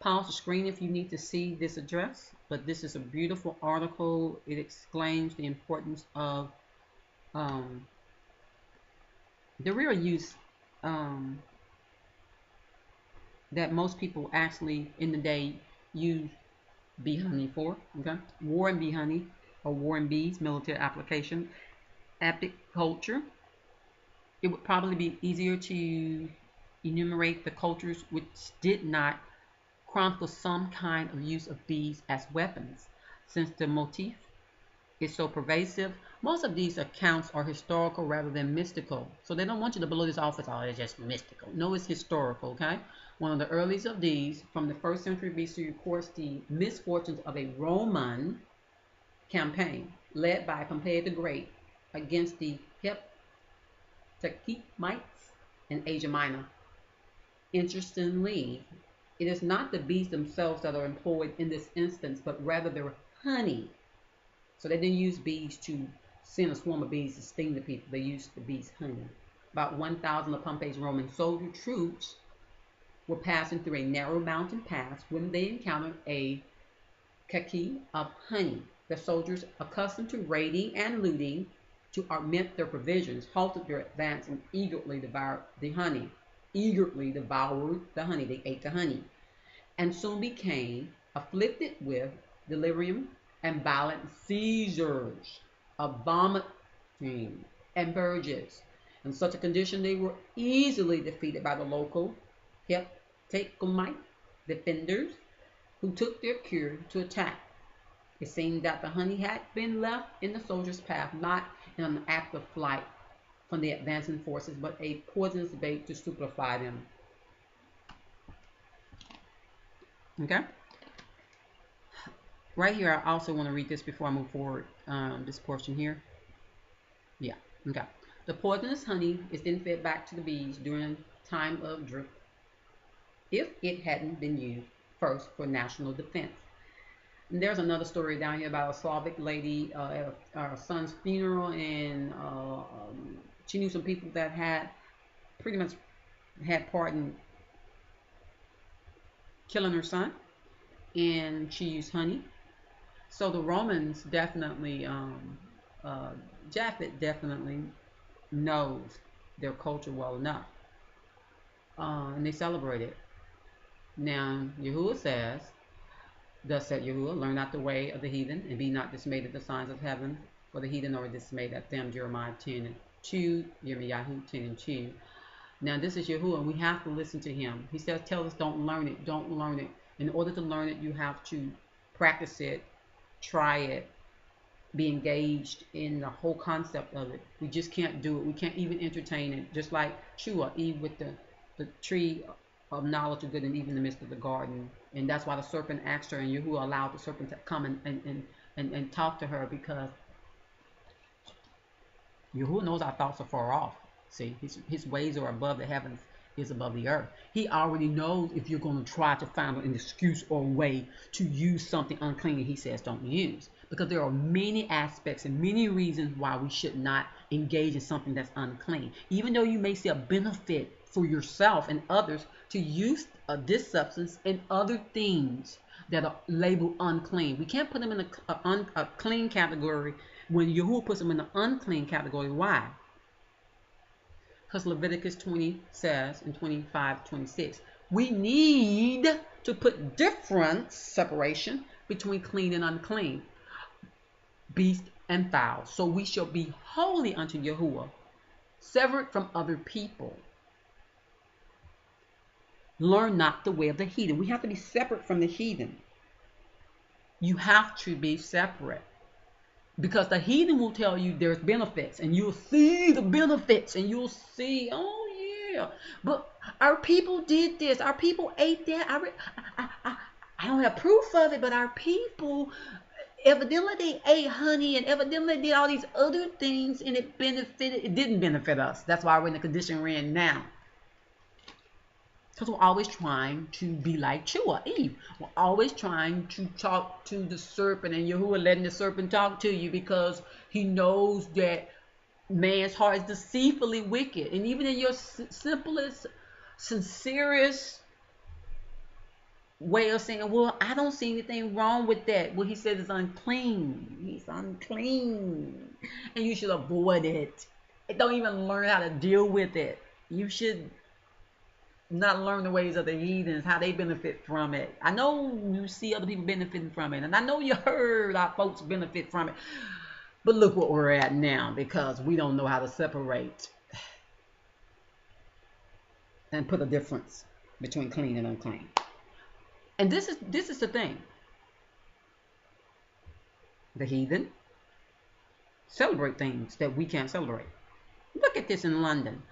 Pause the screen if you need to see this address, but this is a beautiful article. It explains the importance of um, the real use um, that most people actually in the day use bee honey for. Okay, war and bee honey, or war and bees, military application, apiculture. It would probably be easier to enumerate the cultures which did not chronicle some kind of use of bees as weapons, since the motif is so pervasive. Most of these accounts are historical rather than mystical. So they don't want you to blow this off as, oh, it's just mystical. No, it's historical, okay? One of the earliest of these, from the 1st century BC, records the misfortunes of a Roman campaign led by Pompey the Great against the Heptachemites in Asia Minor. Interestingly, it is not the bees themselves that are employed in this instance, but rather their honey. So they didn't use bees to send a swarm of bees to sting the people. They used the bees' honey. About 1,000 of Pompey's Roman soldier troops were passing through a narrow mountain pass when they encountered a cachee of honey. The soldiers, accustomed to raiding and looting to augment their provisions, halted their advance and eagerly devoured the honey. Eagerly devoured the honey. They ate the honey, and soon became afflicted with delirium and violent seizures of vomiting and purges. In such a condition, they were easily defeated by the local Heptachemite defenders, who took their cue to attack. It seemed that the honey had been left in the soldiers' path, not in an act of flight from the advancing forces, but a poisonous bait to stupefy them. Okay? Right here, I also want to read this before I move forward, this portion here. Yeah, okay. The poisonous honey is then fed back to the bees during time of drift if it hadn't been used first for national defense. And there's another story down here about a Slavic lady at her son's funeral, and she knew some people that had pretty much had part in killing her son, and she used honey. So the Romans definitely, Japhet definitely knows their culture well enough, and they celebrate it. Now, Yahuwah says, thus said Yahuwah, learn not the way of the heathen, and be not dismayed at the signs of heaven, for the heathen are dismayed at them. Jeremiah 10 and 2, Jeremiah 10 and 2. Now, this is Yahuwah, and we have to listen to him. He says, tell us, don't learn it, don't learn it. In order to learn it, you have to practice it, try it, be engaged in the whole concept of it. We just can't do it. We can't even entertain it. Just like Shua, Eve with the tree of knowledge of good and evil in the midst of the garden. And that's why the serpent asked her, and Yahuwah allowed the serpent to come and talk to her, because Yahuwah knows our thoughts are far off. See, his ways are above the heavens, is above the earth. He already knows if you're going to try to find an excuse or way to use something unclean, he says don't use. Because there are many aspects and many reasons why we should not engage in something that's unclean. Even though you may see a benefit for yourself and others to use this substance and other things that are labeled unclean. We can't put them in a clean category when Yahuwah puts them in the unclean category. Why? Because Leviticus 20 says in 25-26, we need to put different separation between clean and unclean, beast and fowl. So we shall be holy unto Yahuwah, severed from other people. Learn not the way of the heathen. We have to be separate from the heathen. You have to be separate. Because the heathen will tell you there's benefits, and you'll see the benefits, and you'll see, oh yeah, but our people did this, our people ate that. I don't have proof of it, but our people evidently they ate honey, and evidently they did all these other things, and it didn't benefit us. That's why we're in the condition we're in now. Because we're always trying to be like Chua, Eve. We're always trying to talk to the serpent, and Yahuwah letting the serpent talk to you, because he knows that man's heart is deceitfully wicked. And even in your simplest, sincerest way of saying, well, I don't see anything wrong with that. Well, he says it's unclean. He's unclean. And you should avoid it. Don't even learn how to deal with it. You should not learn the ways of the heathens, how they benefit from it. I know you see other people benefiting from it, and I know you heard our folks benefit from it. But look what we're at now, because we don't know how to separate and put a difference between clean and unclean. And this is the thing. The heathen celebrate things that we can't celebrate. Look at this in London.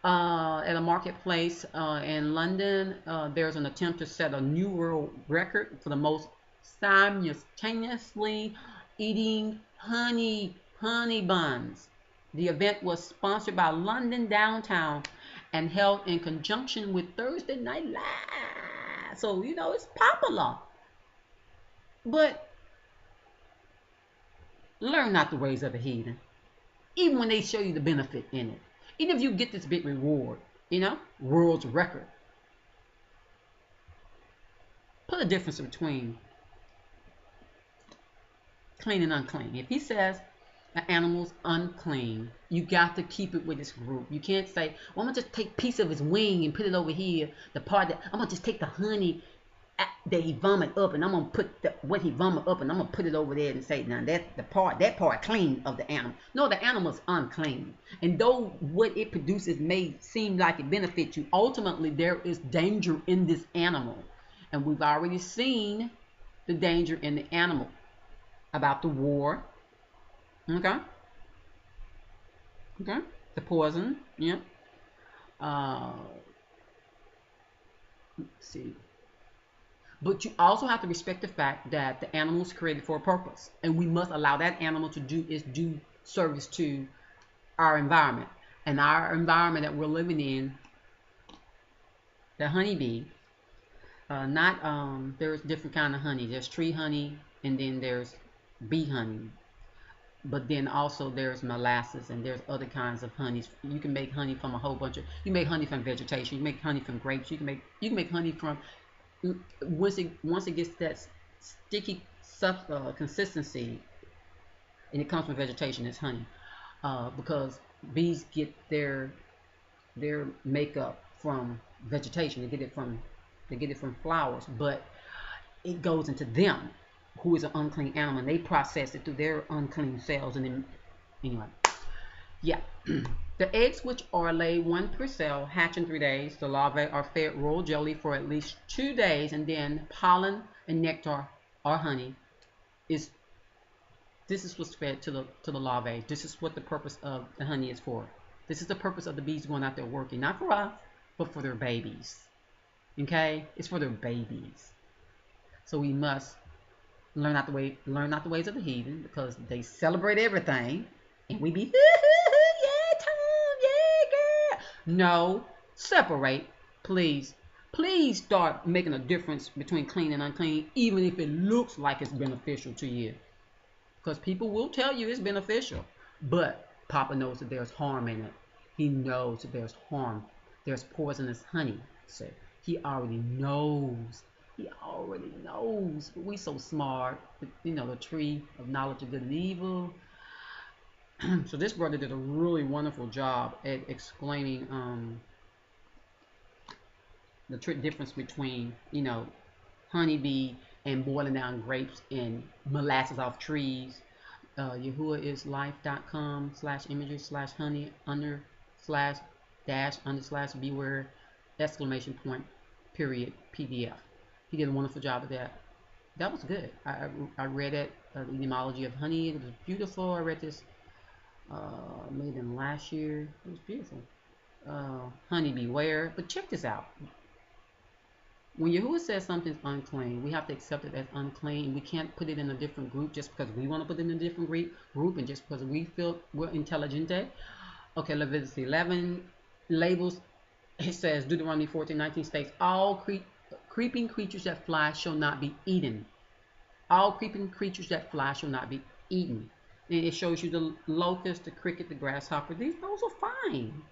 At a marketplace in London, there's an attempt to set a new world record for the most simultaneously eating honey buns. The event was sponsored by London Downtown and held in conjunction with Thursday Night Live. So, you know, it's popular. But learn not the ways of the heathen, even when they show you the benefit in it. Even if you get this big reward, you know, world's record. Put a difference between clean and unclean. If he says an animal's unclean, you got to keep it with this group. You can't say, well, I'm going to just take a piece of his wing and put it over here. The part that, I'm going to just take the honey that he vomit up, and I'm going to put what he vomit up, and I'm going to put it over there and say, now that's that part clean of the animal. No, the animal's unclean. And though what it produces may seem like it benefits you, ultimately there is danger in this animal. And we've already seen the danger in the animal about the war. Okay. The poison. Yeah. Let's see. But you also have to respect the fact that the animal is created for a purpose, and we must allow that animal to do its due service to our environment. And our environment that we're living in, the honeybee, there's different kind of honey. There's tree honey, and then there's bee honey. But then also there's molasses, and there's other kinds of honeys. You can make honey from a whole bunch of. You make honey from vegetation. You make honey from grapes. You can make honey from. Once it gets that sticky consistency, and it comes from vegetation, it's honey, because bees get their makeup from vegetation. They get it from flowers, but it goes into them, who is an unclean animal, and they process it through their unclean cells. And then, anyway, yeah. The eggs, which are laid 1 per cell, hatch in 3 days. The larvae are fed royal jelly for at least 2 days, and then pollen and nectar or honey this is what's fed to the larvae. This is what the purpose of the honey is for. This is the purpose of the bees going out there working, not for us, but for their babies. Okay, it's for their babies. So we must learn not the ways of the heathen, because they celebrate everything, and we be. No, separate, please. Please start making a difference between clean and unclean, even if it looks like it's beneficial to you. Because people will tell you it's beneficial, but Papa knows that there's harm in it. He knows that there's harm. There's poisonous honey. So he already knows. He already knows. But we so smart. You know, the tree of knowledge of good and evil. So this brother did a really wonderful job at explaining the difference between, you know, honeybee and boiling down grapes and molasses off trees. yahuwahslife.com/images/honey /beware !! PDF. He did a wonderful job of that. That was good. I read it, the etymology of honey. It was beautiful. I read this maybe last year. It was beautiful. Honey beware. But check this out. When Yahuwah says something's unclean, we have to accept it as unclean. We can't put it in a different group just because we want to put it in a different group and just because we feel we're intelligente. Okay, Leviticus 11 labels. It says, Deuteronomy 14:19 states, all creeping creatures that fly shall not be eaten. All creeping creatures that fly shall not be eaten. And it shows you the locust, the cricket, the grasshopper. Those are fine.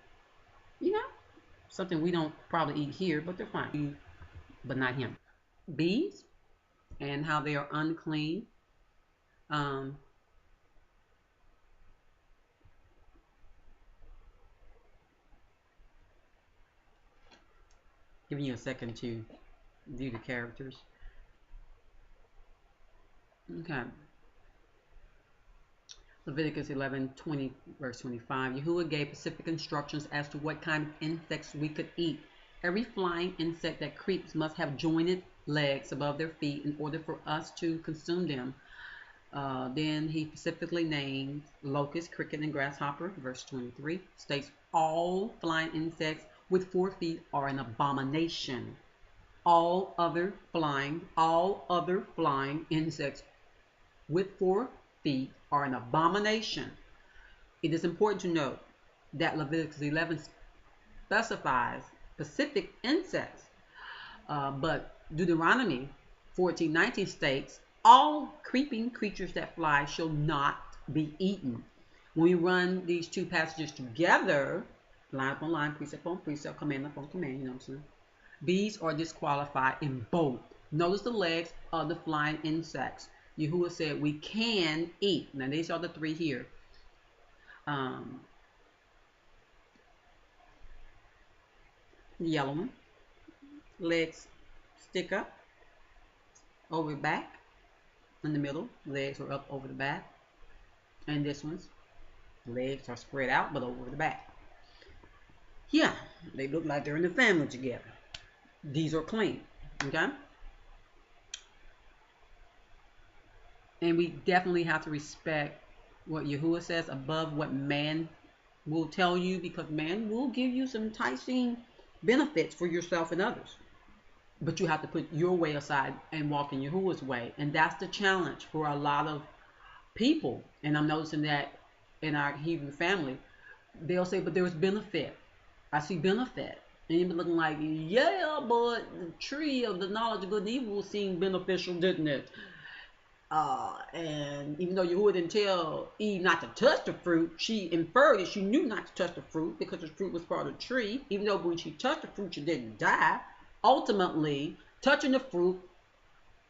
You know, something we don't probably eat here, but they're fine. But not him. bees and how they are unclean. Um, Giving you a second to view the characters. Okay. Leviticus 11:20, verse 25. Yahuwah gave specific instructions as to what kind of insects we could eat. Every flying insect that creeps must have jointed legs above their feet in order for us to consume them. Then he specifically named locust, cricket, and grasshopper. Verse 23 states all flying insects with 4 feet are an abomination. All other flying insects with 4 feet are an abomination. It is important to note that Leviticus 11 specifies specific insects, but Deuteronomy 14:19 states, all creeping creatures that fly shall not be eaten. When we run these two passages together, line upon line, precept upon precept, command upon command, you know what I'm saying? Bees are disqualified in both. Notice the legs of the flying insects. Yahuwah said we can eat. Now these are the three here. The yellow one, legs stick up over the back. In the middle, legs are up over the back. And this one's legs are spread out but over the back. Yeah, they look like they're in the family together. These are clean. Okay? And we definitely have to respect what Yahuwah says above what man will tell you, because man will give you some enticing benefits for yourself and others. But you have to put your way aside and walk in Yahuwah's way. And that's the challenge for a lot of people. And I'm noticing that in our Hebrew family, they'll say, but there's benefit. I see benefit. And you'll be looking like, yeah, but the tree of the knowledge of good and evil seemed beneficial, didn't it? And even though Yahuwah didn't tell Eve not to touch the fruit, she inferred that she knew not to touch the fruit because the fruit was part of the tree. Even though when she touched the fruit, she didn't die. Ultimately, touching the fruit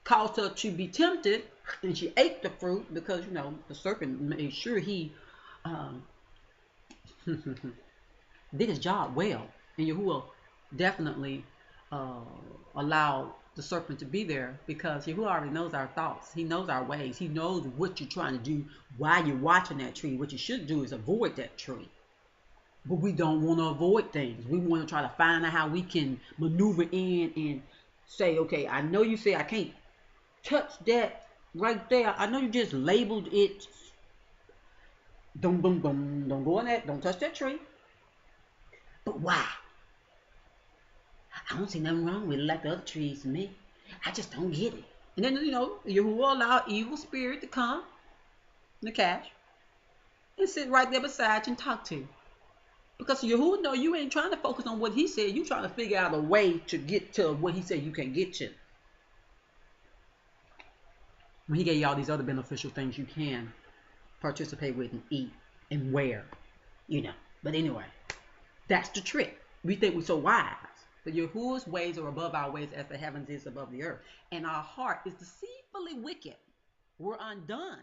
caused her to be tempted, and she ate the fruit because, the serpent made sure he did his job well. And Yahuwah definitely allowed the serpent to be there because Yahuwah already knows our thoughts. He knows our ways. He knows what you're trying to do while you're watching that tree. What you should do is avoid that tree. But we don't want to avoid things. We want to try to find out how we can maneuver in and say, okay, I know you say I can't touch that right there. I know you just labeled it. Don't go in that. Don't touch that tree. But why? I don't see nothing wrong with it like the other trees to me. I just don't get it. And then, Yahuwah allowed evil spirit to come, the cash, and sit right there beside you and talk to you. Because Yahuwah know you ain't trying to focus on what he said. You trying to figure out a way to get to what he said you can get to. When he gave you all these other beneficial things you can participate with and eat and wear, But anyway, that's the trick. We think we're so wise. But Yahuwah's ways are above our ways as the heavens is above the earth. And our heart is deceitfully wicked. We're undone.